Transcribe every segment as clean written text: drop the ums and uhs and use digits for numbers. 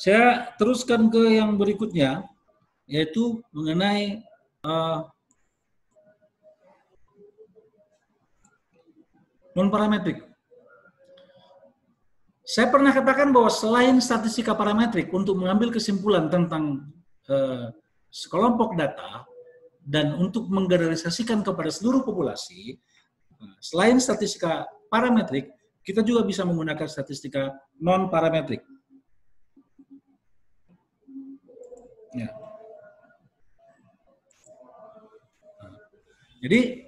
Saya teruskan ke yang berikutnya, yaitu mengenai non-parametrik. Saya pernah katakan bahwa selain statistika parametrik untuk mengambil kesimpulan tentang sekelompok data dan untuk menggeneralisasikan kepada seluruh populasi, selain statistika parametrik, kita juga bisa menggunakan statistika non-parametrik. Ya. Jadi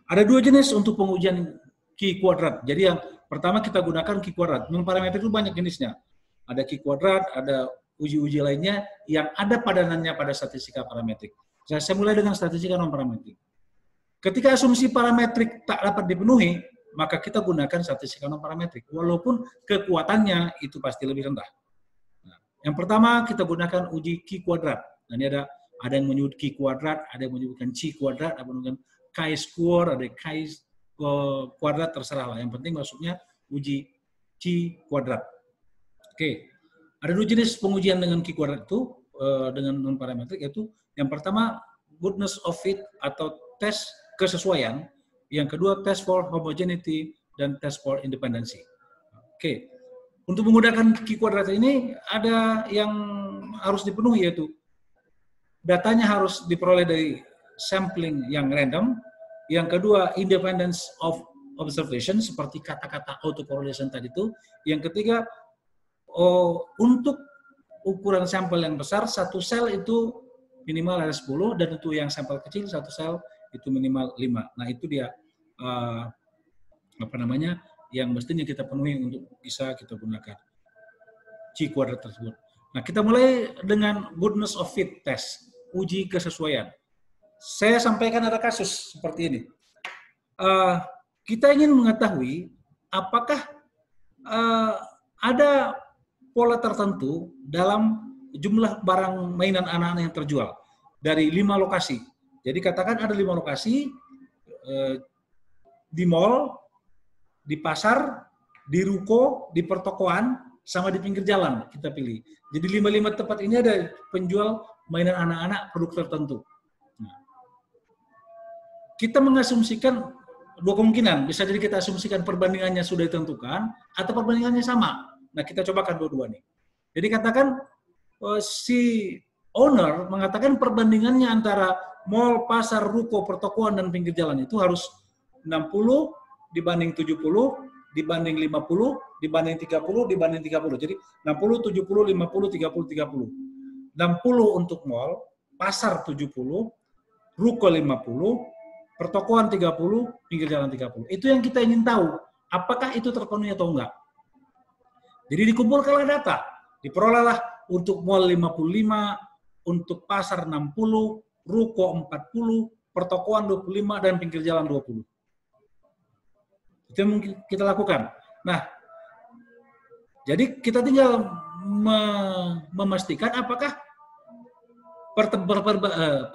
ada dua jenis untuk pengujian Q kuadrat. Jadi yang pertama kita gunakan Q kuadrat. Non-parametrik itu banyak jenisnya. Ada Q kuadrat, ada uji-uji lainnya yang ada padanannya pada statistika parametrik. Saya mulai dengan statistika non-parametrik. Ketika asumsi parametrik tak dapat dipenuhi, maka kita gunakan statistika non-parametrik. Walaupun kekuatannya itu pasti lebih rendah. Nah, yang pertama kita gunakan uji Q kuadrat. Nah, ini ada yang menyebut Q kuadrat, ada yang menyebutkan C kuadrat, ada yang menyebutkan chi-square, ada chi kuadrat, terserah lah. Yang penting maksudnya uji Q kuadrat. Oke, ada dua jenis pengujian dengan Q kuadrat itu dengan non parametrik, yaitu yang pertama goodness of fit atau tes kesesuaian, yang kedua test for homogeneity dan test for independency. Oke, untuk menggunakan Q kuadrat ini ada yang harus dipenuhi, yaitu datanya harus diperoleh dari sampling yang random. Yang kedua, independence of observation, seperti kata-kata autocorrelation tadi itu. Yang ketiga, untuk ukuran sampel yang besar, satu sel itu minimal ada 10, dan untuk yang sampel kecil, satu sel itu minimal 5. Nah, itu dia yang mestinya kita penuhi untuk bisa kita gunakan Q kuadrat tersebut. Nah, kita mulai dengan goodness of fit test, uji kesesuaian. Saya sampaikan ada kasus seperti ini. Kita ingin mengetahui apakah ada pola tertentu dalam jumlah barang mainan anak-anak yang terjual dari 5 lokasi. Jadi katakan ada 5 lokasi di mall, di pasar, di ruko, di pertokoan, sama di pinggir jalan kita pilih. Jadi 5 tempat ini ada penjual mainan anak-anak produk tertentu. Kita mengasumsikan dua kemungkinan. Bisa jadi kita asumsikan perbandingannya sudah ditentukan atau perbandingannya sama. Nah, kita cobakan dua-dua nih. Jadi katakan si owner mengatakan perbandingannya antara mall, pasar, ruko, pertokoan, dan pinggir jalan itu harus 60 dibanding 70, dibanding 50, dibanding 30, dibanding 30. Jadi 60, 70, 50, 30, 30. 60 untuk mall, pasar 70, ruko 50, pertokoan 30, pinggir jalan 30. Itu yang kita ingin tahu, apakah itu terpenuhi atau enggak. Jadi dikumpulkanlah data, diperolehlah untuk mall 55, untuk pasar 60, ruko 40, pertokoan 25, dan pinggir jalan 20. Itu yang mungkin kita lakukan. Nah, jadi kita tinggal memastikan apakah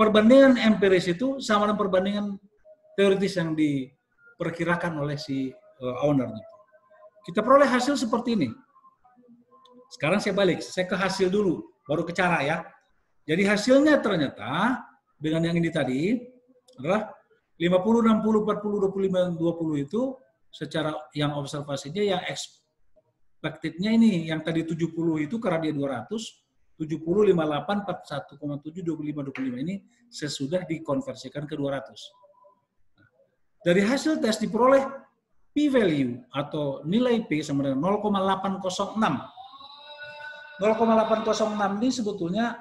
perbandingan empiris itu sama dengan perbandingan teoritis yang diperkirakan oleh si owner. Kita peroleh hasil seperti ini. Sekarang saya balik, saya ke hasil dulu, baru ke cara ya. Jadi hasilnya ternyata dengan yang ini tadi adalah 50, 60, 40, 25, 20 itu secara yang observasinya, yang expected-nya ini, yang tadi 70 itu karena dia 200, 70, 58, 41,7, 25, 25 ini sesudah dikonversikan ke 200. Dari hasil tes diperoleh p-value atau nilai P sama dengan 0,806. 0,806 ini sebetulnya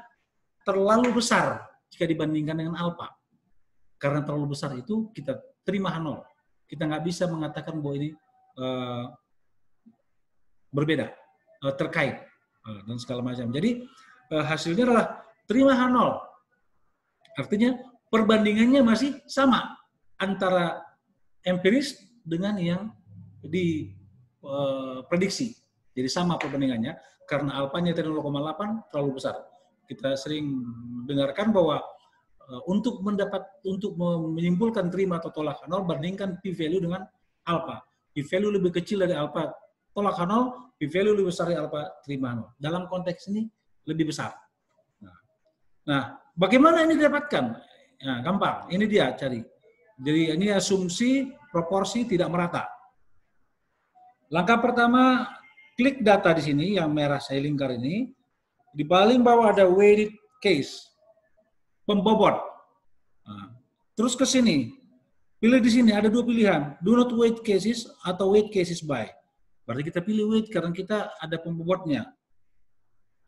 terlalu besar jika dibandingkan dengan alfa. Karena terlalu besar itu kita terima H0. Kita nggak bisa mengatakan bahwa ini berbeda, terkait, dan segala macam. Jadi hasilnya adalah terima H0. Artinya perbandingannya masih sama antara empiris dengan yang diprediksi. Jadi sama perbandingannya, karena alfanya tadi 0,8 terlalu besar. Kita sering dengarkan bahwa untuk menyimpulkan terima atau tolak H0, bandingkan p-value dengan alfa. P-value lebih kecil dari alfa tolak H0, P-value lebih besar dari alfa terima H0. Dalam konteks ini lebih besar. Nah, bagaimana ini didapatkan? Nah, gampang, ini dia cari. Jadi ini asumsi proporsi tidak merata. Langkah pertama, klik data di sini, yang merah saya lingkar ini. Di paling bawah ada weighted case, pembobot. Nah, terus ke sini, pilih di sini, ada dua pilihan, do not weight cases atau weight cases by. Berarti kita pilih weight karena kita ada pembobotnya.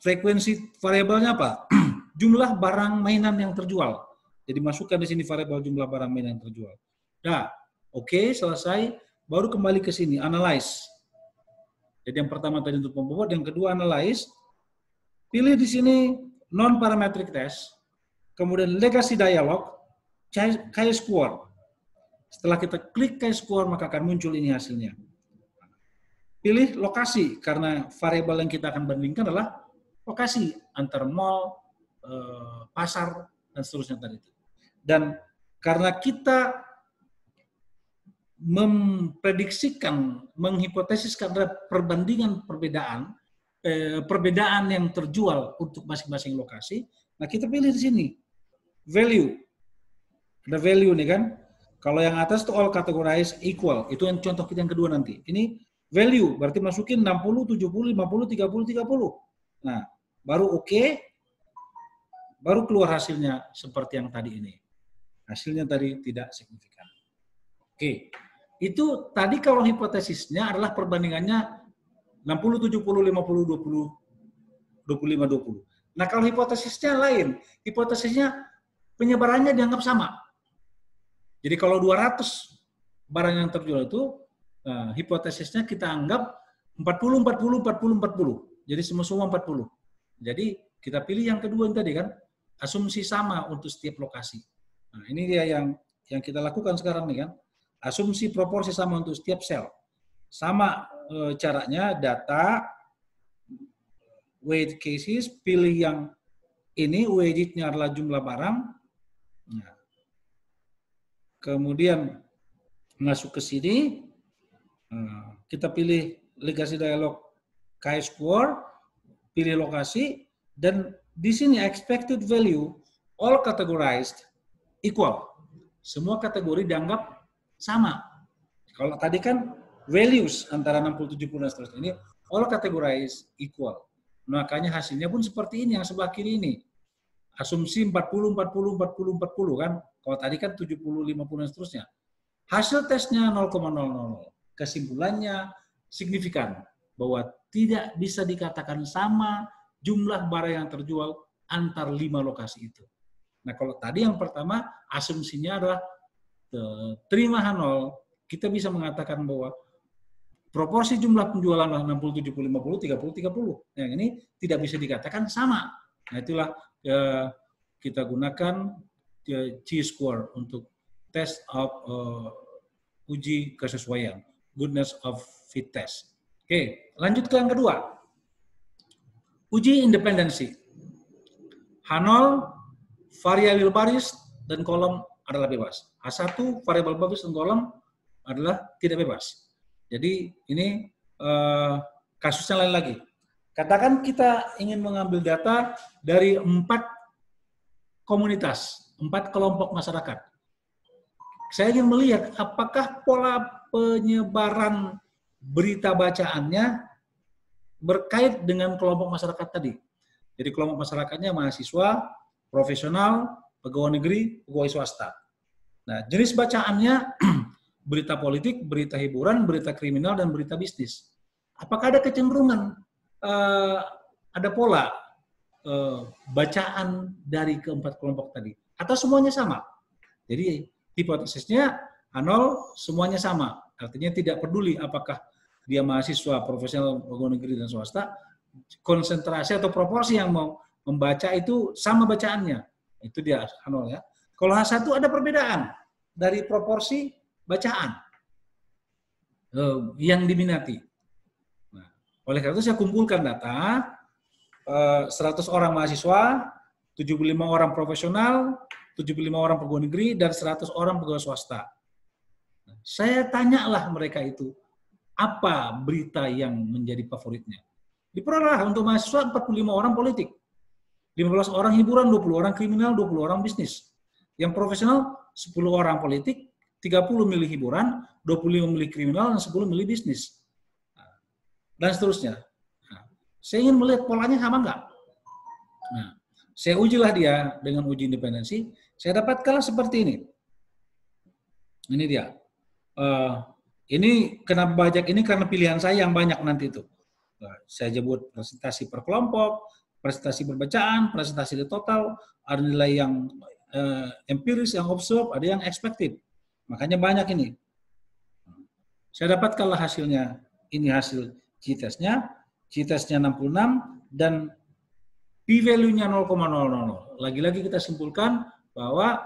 Frekuensi variabelnya apa? Jumlah barang mainan yang terjual. Jadi masukkan di sini variabel jumlah barang mainan yang terjual. Nah, oke, selesai. Baru kembali ke sini, analyze. Jadi yang pertama tadi untuk pembobot, yang kedua analyze. Pilih di sini non-parametric test, kemudian legacy dialog, chi-square. Setelah kita klik chi-square, maka akan muncul ini hasilnya. Pilih lokasi, karena variabel yang kita akan bandingkan adalah lokasi antar mall, pasar, dan seterusnya tadi. Dan karena kita memprediksikan, menghipotesiskan ada perbedaan yang terjual untuk masing-masing lokasi, nah kita pilih di sini, value. Ada value nih kan, kalau yang atas itu all categorized equal, itu yang contoh kita yang kedua nanti. Ini value, berarti masukin 60, 70, 50, 30, 30. Nah, baru oke, baru keluar hasilnya seperti yang tadi ini. Hasilnya tadi tidak signifikan. Oke, itu tadi kalau hipotesisnya adalah perbandingannya 60, 70, 50, 20, 25, 20. Nah kalau hipotesisnya lain, hipotesisnya penyebarannya dianggap sama. Jadi kalau 200 barang yang terjual itu, hipotesisnya kita anggap 40, 40, 40, 40. Jadi semua 40. Jadi kita pilih yang kedua yang tadi kan, asumsi sama untuk setiap lokasi. Nah ini dia yang kita lakukan sekarang nih kan. Asumsi proporsi sama untuk setiap sel. Sama caranya, data, weight cases, pilih yang ini, weighted-nya adalah jumlah barang. Nah, kemudian masuk ke sini, kita pilih legacy dialog chi-square, pilih lokasi, dan di sini expected value, all categorized equal. Semua kategori dianggap sama. Kalau tadi kan values antara 60, 70 dan seterusnya, ini all categorized equal. Makanya hasilnya pun seperti ini yang sebelah kiri ini. Asumsi 40, 40, 40, 40 kan. Kalau tadi kan 70, 50 dan seterusnya. Hasil tesnya 0,00. Kesimpulannya signifikan bahwa tidak bisa dikatakan sama jumlah barang yang terjual antar 5 lokasi itu. Nah, kalau tadi yang pertama asumsinya adalah terima H0, kita bisa mengatakan bahwa proporsi jumlah penjualan 60, 70, 50, 30, 30. Yang ini tidak bisa dikatakan sama. Nah, itulah kita gunakan chi-square untuk test of uji kesesuaian, goodness of fit test. Oke, lanjut ke yang kedua. Uji independensi. H0, variabel baris dan kolom adalah bebas. H1, variabel baris dan kolom adalah tidak bebas. Jadi ini kasusnya lain lagi. Katakan kita ingin mengambil data dari 4 komunitas, 4 kelompok masyarakat. Saya ingin melihat apakah pola penyebaran berita bacaannya berkait dengan kelompok masyarakat tadi. Jadi kelompok masyarakatnya mahasiswa, profesional, pegawai negeri, pegawai swasta. Nah, jenis bacaannya berita politik, berita hiburan, berita kriminal, dan berita bisnis. Apakah ada kecenderungan, ada pola bacaan dari keempat kelompok tadi? Atau semuanya sama? Jadi hipotesisnya H0 semuanya sama. Artinya tidak peduli apakah dia mahasiswa, profesional, pegawai negeri, dan swasta, konsentrasi atau proporsi yang mau membaca itu sama bacaannya. Itu dia H0 ya. Kalau H1 ada perbedaan dari proporsi bacaan yang diminati. Nah, oleh karena itu saya kumpulkan data 100 orang mahasiswa, 75 orang profesional, 75 orang pegawai negeri, dan 100 orang pegawai swasta. Saya tanyalah mereka itu, apa berita yang menjadi favoritnya. Diperoleh untuk mahasiswa 45 orang politik, 15 orang hiburan, 20 orang kriminal, 20 orang bisnis. Yang profesional 10 orang politik, 30 milih hiburan, 25 milih kriminal, dan 10 milih bisnis. Dan seterusnya. Nah, saya ingin melihat polanya sama nggak? Nah, saya ujilah dia dengan uji independensi, saya dapatkanlah seperti ini. Ini dia. Ini kenapa banyak ini karena pilihan saya yang banyak nanti itu. Saya sebut presentasi per kelompok, presentasi perbacaan, presentasi di total, ada nilai yang empiris, yang observe, ada yang expected. Makanya banyak ini. Saya dapatkanlah hasilnya. Ini hasil G-testnya. G-testnya 66 dan P-value-nya 0,000. Lagi-lagi kita simpulkan bahwa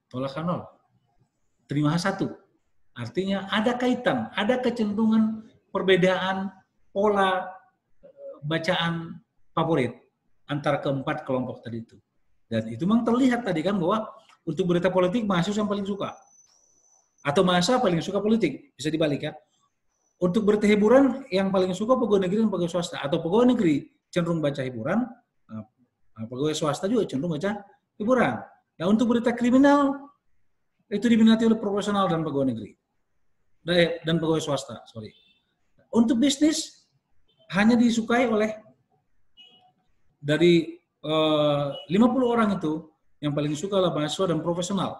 tolakan 0. Terima 1. Artinya ada kaitan, ada kecenderungan perbedaan pola bacaan favorit antara keempat kelompok tadi itu. Dan itu memang terlihat tadi kan bahwa untuk berita politik mahasiswa yang paling suka. Atau mahasiswa paling suka politik, bisa dibalik ya. Untuk berita hiburan yang paling suka pegawai negeri dan pegawai swasta. Atau pegawai negeri cenderung baca hiburan, pegawai swasta juga cenderung baca hiburan. Nah untuk berita kriminal, itu diminati oleh profesional dan pegawai negeri. Dan pegawai swasta, sorry. Untuk bisnis, hanya disukai oleh dari 50 orang itu, yang paling suka adalah mahasiswa dan profesional.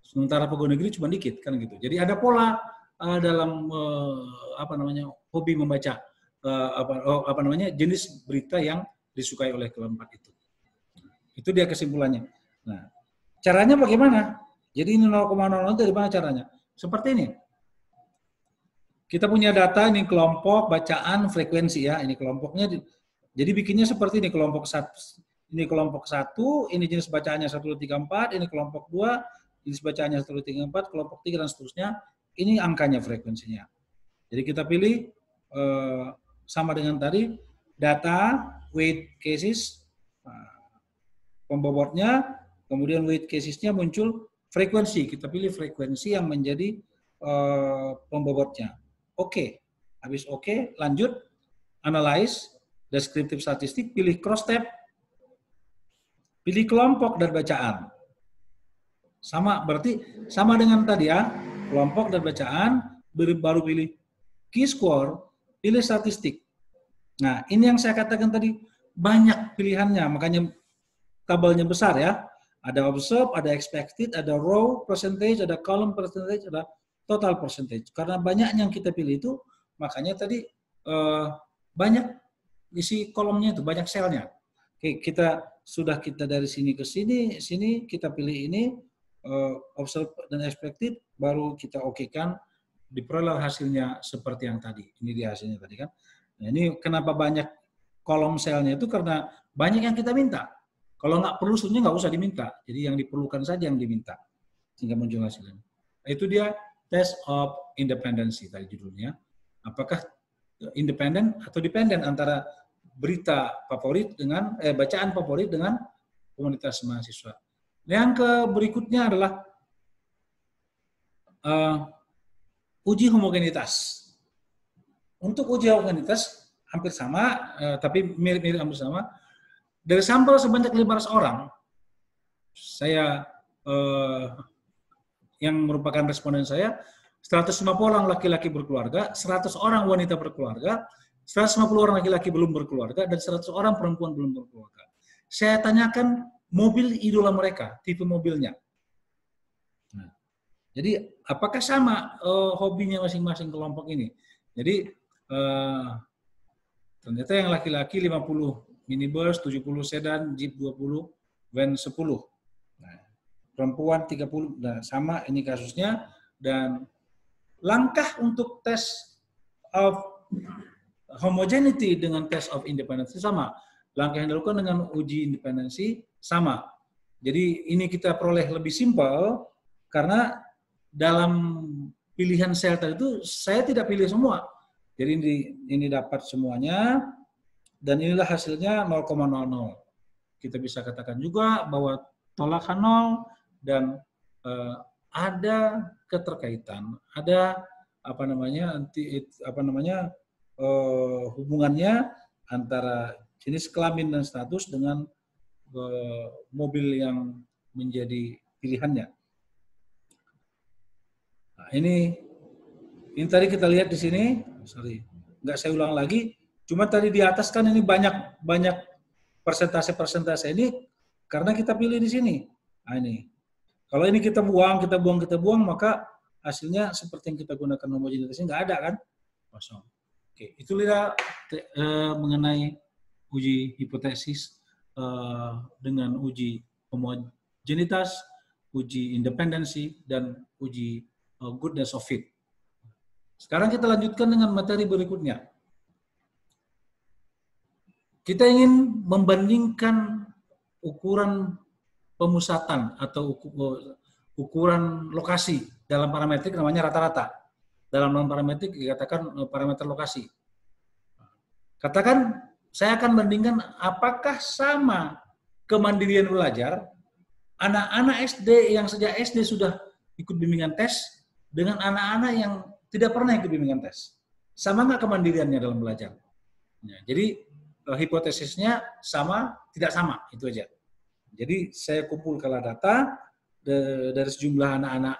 Sementara pegawai negeri cuma dikit, kan gitu. Jadi ada pola dalam hobi membaca jenis berita yang disukai oleh kelompok itu. Itu dia kesimpulannya. Nah, caranya bagaimana? Jadi ini 0,00 dari mana caranya? Seperti ini. Kita punya data ini kelompok bacaan frekuensi ya. Ini kelompoknya. Jadi bikinnya seperti ini kelompok 1. Ini kelompok 1, ini jenis bacaannya 134, ini kelompok 2, jenis bacaannya 134, kelompok 3 dan seterusnya. Ini angkanya frekuensinya. Jadi kita pilih sama dengan tadi data weight cases pembobotnya, kemudian weight casesnya muncul frekuensi, kita pilih frekuensi yang menjadi pembobotnya. Oke, habis oke, lanjut, analyze, deskriptif statistik, pilih cross tab, pilih kelompok dan bacaan. Sama, berarti sama dengan tadi ya, kelompok dan bacaan, baru pilih key score, pilih statistik. Nah, ini yang saya katakan tadi, banyak pilihannya, makanya tabelnya besar ya. Ada observe, ada expected, ada row percentage, ada column percentage, ada total percentage. Karena banyak yang kita pilih itu, makanya tadi banyak isi kolomnya itu, banyak selnya. Oke, kita dari sini ke sini, kita pilih ini, observe dan expected, baru kita okekan, diperoleh hasilnya seperti yang tadi. Ini dia hasilnya tadi kan. Nah, ini kenapa banyak kolom selnya itu karena banyak yang kita minta. Kalau nggak perlu sebenarnya nggak usah diminta. Jadi yang diperlukan saja yang diminta. Sehingga muncul hasilnya. Nah, itu dia test of independency tadi judulnya. Apakah independen atau dependen antara berita favorit dengan bacaan favorit dengan komunitas mahasiswa. Yang berikutnya adalah uji homogenitas. Untuk uji homogenitas hampir sama, tapi mirip-mirip hampir sama. Dari sampel sebanyak 500 orang, saya yang merupakan responden saya, 150 orang laki-laki berkeluarga, 100 orang wanita berkeluarga, 150 orang laki-laki belum berkeluarga, dan 100 orang perempuan belum berkeluarga. Saya tanyakan mobil idola mereka, tipe mobilnya. Nah, jadi apakah sama hobinya masing-masing kelompok ini? Jadi ternyata yang laki-laki 50 minibus, 70 sedan, jeep 20, van 10. Nah, perempuan 30, nah, sama ini kasusnya. Dan langkah untuk tes of homogeneity dengan test of independency sama. Langkah yang dilakukan dengan uji independensi sama. Jadi ini kita peroleh lebih simpel karena dalam pilihan sel tadi itu saya tidak pilih semua. Jadi ini dapat semuanya. Dan inilah hasilnya 0,00. Kita bisa katakan juga bahwa tolakan 0 dan ada keterkaitan, ada hubungannya antara jenis kelamin dan status dengan mobil yang menjadi pilihannya. Nah, ini tadi kita lihat di sini, nggak saya ulang lagi. Cuma tadi di atas kan ini banyak persentase ini karena kita pilih di sini. Nah, ini. Kalau ini kita buang, maka hasilnya seperti yang kita gunakan homogenitasnya nggak ada kan? Kosong. Oke, itu lihat mengenai uji hipotesis dengan uji homogenitas, uji independensi, dan uji goodness of fit. Sekarang kita lanjutkan dengan materi berikutnya. Kita ingin membandingkan ukuran pemusatan atau ukuran lokasi dalam parametrik namanya rata-rata. Dalam parametrik dikatakan parameter lokasi. Katakan saya akan bandingkan apakah sama kemandirian belajar anak-anak SD yang sejak SD sudah ikut bimbingan tes dengan anak-anak yang tidak pernah ikut bimbingan tes. Sama nggak kemandiriannya dalam belajar? Ya, jadi hipotesisnya sama, tidak sama, itu aja. Jadi saya kumpulkan data dari sejumlah anak-anak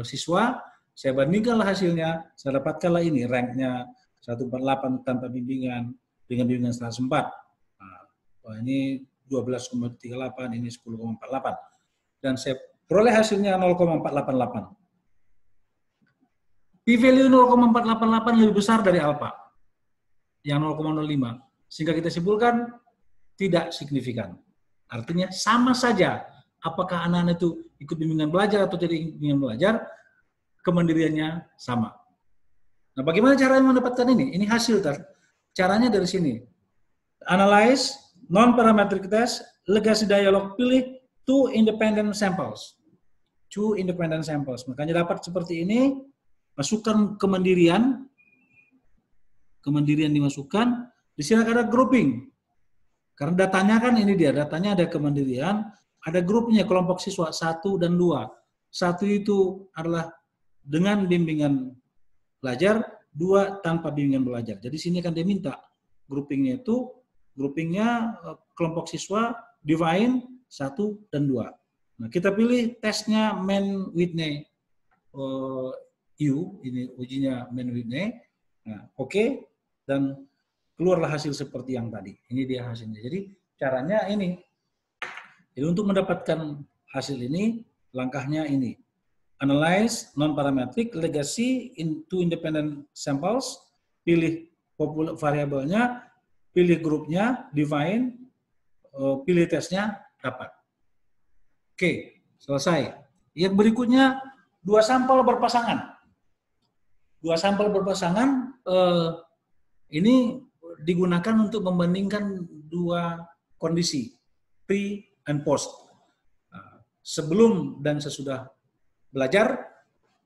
siswa, saya bandingkanlah hasilnya, saya dapatkanlah ini ranknya 148 tanpa bimbingan dengan bimbingan 104. Nah, ini 12,38, ini 10,48. Dan saya peroleh hasilnya 0,488. P-value 0,488 lebih besar dari alpha, yang 0,05. Sehingga kita simpulkan tidak signifikan. Artinya sama saja apakah anak-anak itu ikut bimbingan belajar atau tidak ikut bimbingan belajar, kemandiriannya sama. Nah, bagaimana caranya mendapatkan ini? Ini hasil caranya dari sini. Analyze non-parametric test, legacy dialog, pilih two independent samples. Two independent samples. Makanya dapat seperti ini, masukkan kemandirian dimasukkan. Di sini ada grouping. Karena datanya kan ini dia, datanya ada kemandirian, ada grupnya kelompok siswa 1 dan 2. 1 itu adalah dengan bimbingan belajar, 2 tanpa bimbingan belajar. Jadi sini kan dia minta groupingnya kelompok siswa define 1 dan 2. Nah, kita pilih tesnya Mann-Whitney U, ini ujinya Mann-Whitney. Nah, oke, dan keluarlah hasil seperti yang tadi. Ini dia hasilnya. Jadi caranya ini. Jadi untuk mendapatkan hasil ini, langkahnya ini. Analyze non-parametric legacy into independent samples, pilih variabelnya, pilih grupnya, define, pilih tesnya, dapat. Oke, selesai. Yang berikutnya, 2 sampel berpasangan. 2 sampel berpasangan, ini digunakan untuk membandingkan 2 kondisi, pre and post. Sebelum dan sesudah belajar,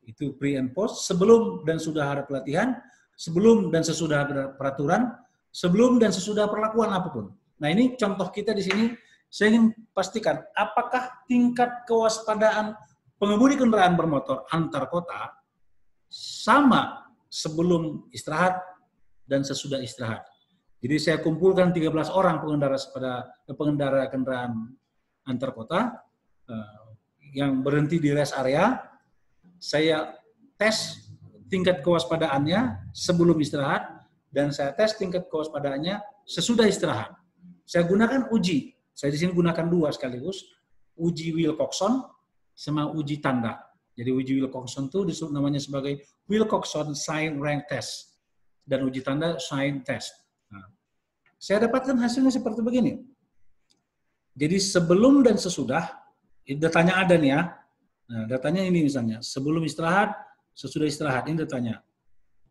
itu pre and post. Sebelum dan sudah ada pelatihan, sebelum dan sesudah ada peraturan, sebelum dan sesudah perlakuan apapun. Nah, ini contoh kita di sini, saya ingin pastikan apakah tingkat kewaspadaan pengemudi kendaraan bermotor antar kota sama sebelum istirahat dan sesudah istirahat. Jadi saya kumpulkan 13 orang pengendara kendaraan antar kota yang berhenti di rest area. Saya tes tingkat kewaspadaannya sebelum istirahat dan saya tes tingkat kewaspadaannya sesudah istirahat. Saya gunakan uji. Saya di sini gunakan 2 sekaligus, uji Wilcoxon sama uji tanda. Jadi uji Wilcoxon itu disebut namanya sebagai Wilcoxon Sign Rank Test dan uji tanda Sign Test. Nah, saya dapatkan hasilnya seperti begini. Jadi sebelum dan sesudah, datanya ada nih ya. Nah, datanya ini misalnya, sebelum istirahat, sesudah istirahat, ini datanya.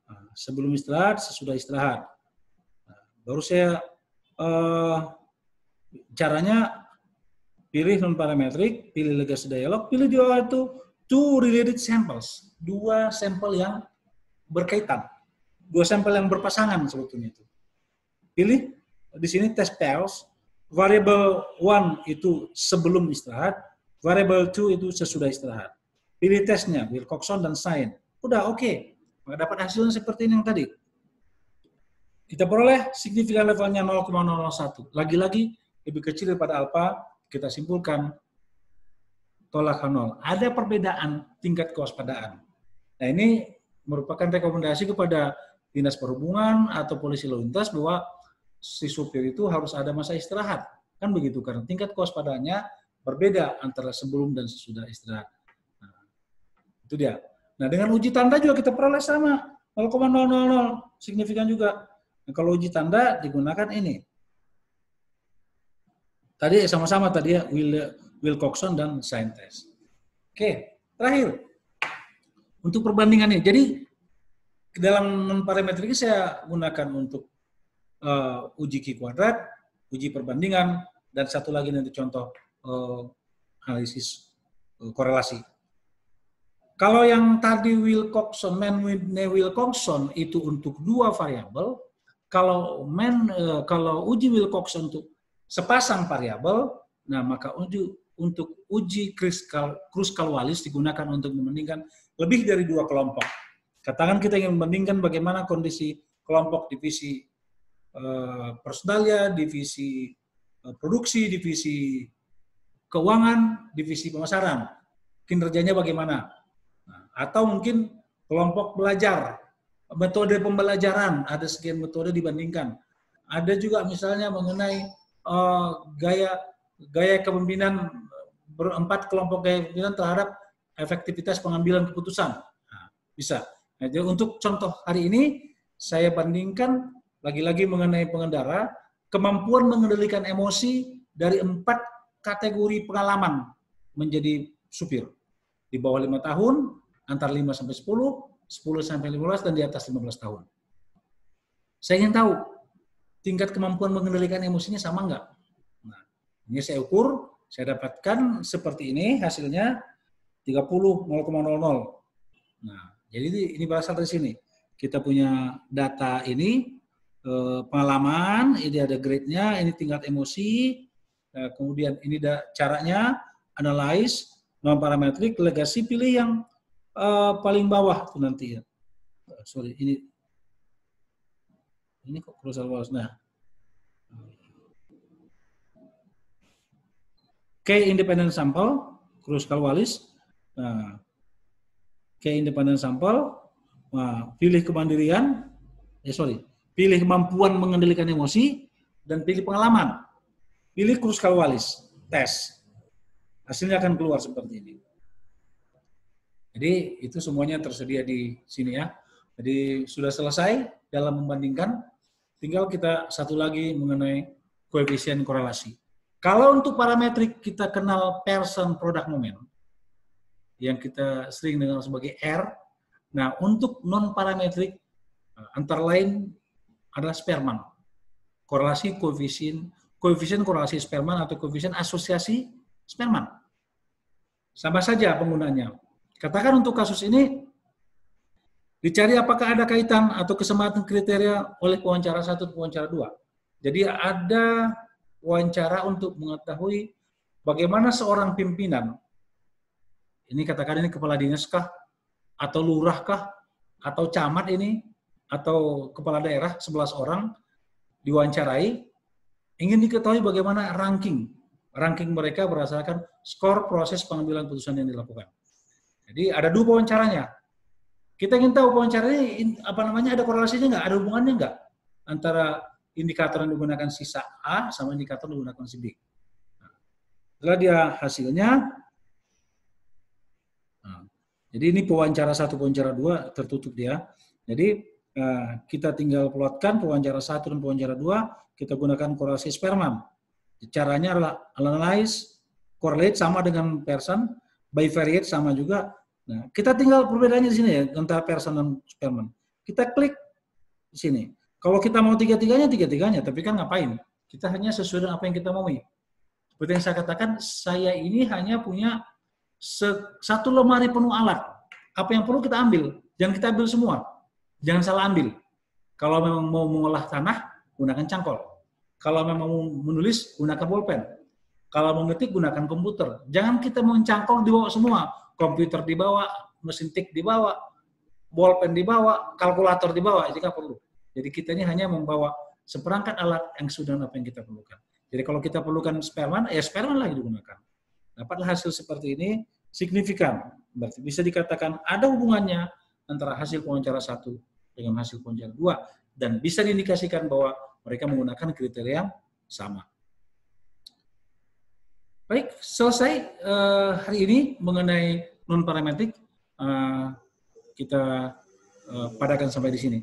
Nah, sebelum istirahat, sesudah istirahat. Nah, baru saya caranya pilih non-parametric, pilih legacy dialog, pilih juga itu 2 related samples, 2 sampel yang berkaitan, 2 sampel yang berpasangan sebetulnya itu. Pilih di sini test pairs, variable 1 itu sebelum istirahat, variable 2 itu sesudah istirahat. pilih tesnya, Wilcoxon dan Sain. Udah oke. Dapat hasilnya seperti ini yang tadi. Kita peroleh signifikan levelnya 0,001. Lagi-lagi lebih kecil daripada alfa, kita simpulkan tolak ke 0. Ada perbedaan tingkat kewaspadaan. Nah, ini merupakan rekomendasi kepada Dinas Perhubungan atau polisi lalu lintas bahwa si supir itu harus ada masa istirahat. Kan begitu, karena tingkat kewaspadaannya berbeda antara sebelum dan sesudah istirahat. Nah, itu dia. Nah, dengan uji tanda juga kita peroleh sama, 0,000, signifikan juga. Nah, kalau uji tanda digunakan ini. Tadi sama-sama tadi ya, Wilcoxon dan Sain test. Oke, terakhir. Untuk perbandingannya, jadi dalam non-parametrik saya gunakan untuk uji Q kuadrat, uji perbandingan, dan satu lagi nanti contoh analisis korelasi. Kalau yang tadi Wilcoxon, Wilcoxon itu untuk 2 variabel, kalau uji Wilcoxon untuk sepasang variabel, nah maka untuk uji Kruskal-Wallis digunakan untuk membandingkan lebih dari 2 kelompok. Katakan kita ingin membandingkan bagaimana kondisi kelompok divisi personalia, divisi produksi, divisi keuangan, divisi pemasaran, kinerjanya bagaimana. Nah, atau mungkin kelompok belajar, metode pembelajaran, ada sekian metode dibandingkan. Ada juga misalnya mengenai gaya kepemimpinan, 4 kelompok gaya kepemimpinan terhadap efektivitas pengambilan keputusan. Nah, bisa. Nah, jadi untuk contoh hari ini, saya bandingkan lagi-lagi mengenai pengendara, kemampuan mengendalikan emosi dari 4 kategori pengalaman menjadi supir. Di bawah 5 tahun, antara 5 sampai 10, 10 sampai 15, dan di atas 15 tahun. Saya ingin tahu, tingkat kemampuan mengendalikan emosinya sama enggak? Nah, ini saya ukur, saya dapatkan seperti ini, hasilnya 30, 0,00. Nah, jadi ini berasal dari sini. Kita punya data ini, pengalaman, ini ada grade-nya, ini tingkat emosi, kemudian ini caranya, analyze, non-parametrik, legasi, pilih yang paling bawah tuh nanti ya. Sorry, ini kok Kruskal-Wallis. Nah, independent sample, Kruskal-Wallis. Nah, independent sample, nah, pilih kemandirian, pilih kemampuan mengendalikan emosi, dan pilih pengalaman. Pilih Kruskal-Wallis, tes. Hasilnya akan keluar seperti ini. Jadi itu semuanya tersedia di sini ya. Jadi sudah selesai dalam membandingkan, tinggal kita satu lagi mengenai koefisien korelasi. Kalau untuk parametrik kita kenal Pearson product moment, yang kita sering dengar sebagai R. Nah, untuk non-parametrik, antara lain adalah Spearman. Korelasi koefisien korelasi Spearman atau koefisien asosiasi Spearman. Sama saja penggunanya. Katakan untuk kasus ini, dicari apakah ada kaitan atau kesamaan kriteria oleh pewawancara 1 dan pewawancara 2. Jadi ada wawancara untuk mengetahui bagaimana seorang pimpinan, ini katakan ini kepala dinas kah, atau lurah kah, atau camat ini, atau kepala daerah 11 orang diwawancarai, ingin diketahui bagaimana ranking mereka berdasarkan skor proses pengambilan keputusan yang dilakukan. Jadi ada 2 wawancaranya. Kita ingin tahu wawancara ini ada korelasinya nggak, ada hubungannya nggak antara indikator yang digunakan si A sama indikator yang digunakan si B. Nah, setelah dia hasilnya, jadi ini pewawancara 1, pewawancara 2 tertutup dia. Jadi kita tinggal plotkan pewawancara 1 dan pewawancara 2, kita gunakan korelasi Spearman. Caranya adalah analyze, correlate sama dengan Pearson, bivariate sama juga. Nah, kita tinggal perbedaannya di sini ya antara Pearson dan Spearman. Kita klik di sini. Kalau kita mau tiga-tiganya, tapi kan ngapain? Kita hanya sesuai dengan apa yang kita mau. Seperti yang saya katakan, saya ini hanya punya 1 lemari penuh alat. Apa yang perlu kita ambil, jangan kita ambil semua. Jangan salah ambil. Kalau memang mau mengolah tanah, gunakan cangkol. Kalau memang mau menulis, gunakan bolpen. Kalau mau ngetik gunakan komputer. Jangan kita mencangkok dibawa semua. Komputer dibawa, mesin tik dibawa, bolpen dibawa, kalkulator dibawa jika perlu. Jadi kita ini hanya membawa seperangkat alat yang sudah apa yang kita perlukan. Jadi kalau kita perlukan sperman, ya sperman lagi digunakan. Dapatlah hasil seperti ini signifikan. Berarti bisa dikatakan ada hubungannya antara hasil wawancara 1 dengan hasil wawancara 2 dan bisa diindikasikan bahwa mereka menggunakan kriteria yang sama. Baik, selesai hari ini mengenai non parametrik, kita padakan sampai di sini.